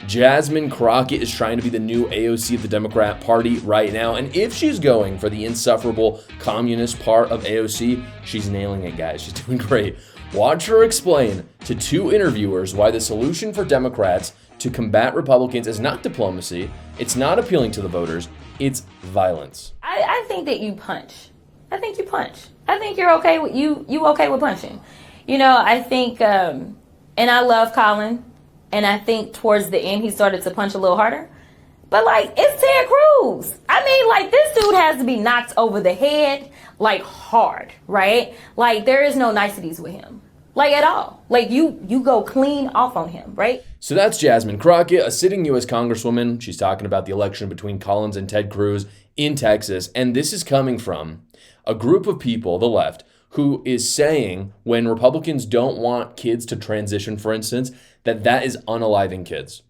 Jasmine Crockett is trying to be the new AOC of the Democrat Party right now, and if she's going for the insufferable communist part of AOC, she's nailing it, guys. She's doing great. Watch her explain to two interviewers why the solution for Democrats to combat Republicans is not diplomacy, it's not appealing to the voters, it's violence. I think that you punch. I think you punch. I think you're okay with you okay with punching. You know, I think, and I love Colin. And I think towards the end, he started to punch a little harder. But, like, it's Ted Cruz. I mean, like, this dude has to be knocked over the head, like, hard, right? Like, there is no niceties with him. Like, at all. Like, you go clean off on him, right? So that's Jasmine Crockett, a sitting U.S. congresswoman. She's talking about the election between Collins and Ted Cruz in Texas. And this is coming from a group of people, the left, who is saying when Republicans don't want kids to transition, for instance, that is unaliving kids.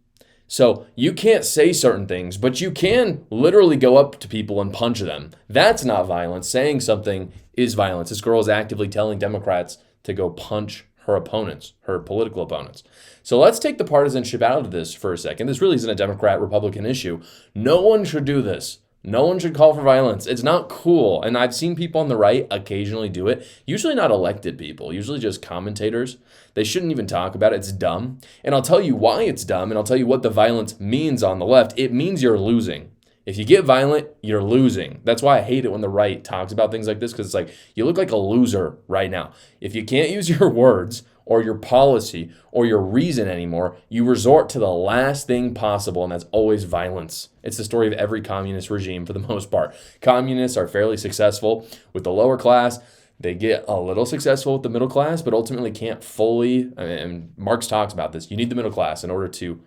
So you can't say certain things, but you can literally go up to people and punch them. That's not violence. Saying something is violence. This girl is actively telling Democrats to go punch her opponents, her political opponents. So let's take the partisanship out of this for a second. This really isn't a Democrat-Republican issue. No one should do this. No one should call for violence. It's not cool. And I've seen people on the right occasionally do it. Usually not elected people, usually just commentators. They shouldn't even talk about it. It's dumb. And I'll tell you why it's dumb, and I'll tell you what the violence means on the left. It means you're losing. If you get violent, you're losing. That's why I hate it when the right talks about things like this, because it's like, you look like a loser right now. If you can't use your words or your policy or your reason anymore, you resort to the last thing possible, and that's always violence. It's the story of every communist regime for the most part. Communists are fairly successful with the lower class. They get a little successful with the middle class, but ultimately can't fully, and Marx talks about this, you need the middle class in order to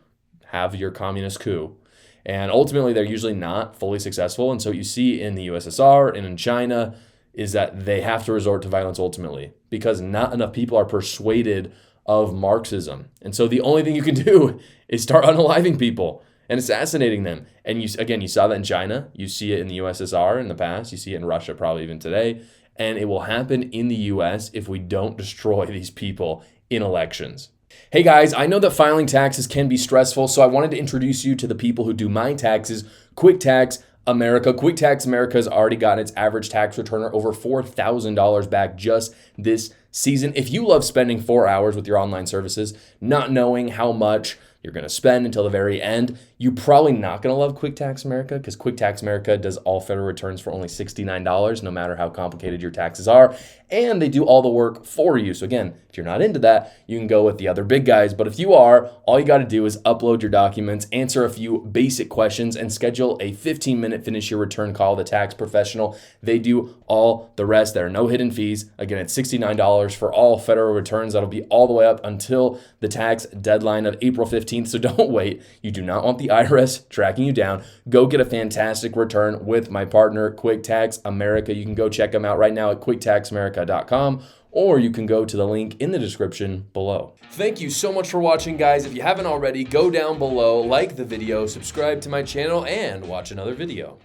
have your communist coup. And ultimately, they're usually not fully successful. And so what you see in the USSR and in China is that they have to resort to violence ultimately because not enough people are persuaded of Marxism. And so the only thing you can do is start unaliving people and assassinating them. And you saw that in China. You see it in the USSR in the past. You see it in Russia probably even today. And it will happen in the US if we don't destroy these people in elections. Hey guys, I know that filing taxes can be stressful, so I wanted to introduce you to the people who do my taxes, Quick Tax America. Quick Tax America has already gotten its average tax returner over $4,000 back just this season. If you love spending 4 hours with your online services, not knowing how much you're going to spend until the very end, you're probably not going to love Quick Tax America because Quick Tax America does all federal returns for only $69, no matter how complicated your taxes are. And they do all the work for you. So again, if you're not into that, you can go with the other big guys. But if you are, all you got to do is upload your documents, answer a few basic questions, and schedule a 15-minute finish your return call with a tax professional. They do all the rest. There are no hidden fees. Again, it's $69 for all federal returns. That'll be all the way up until the tax deadline of April 15th. So don't wait. You do not want the IRS tracking you down. Go get a fantastic return with my partner, Quick Tax America. You can go check them out right now at quicktaxamerica.com, or you can go to the link in the description below. Thank you so much for watching, guys. If you haven't already, go down below, like the video, subscribe to my channel, and watch another video.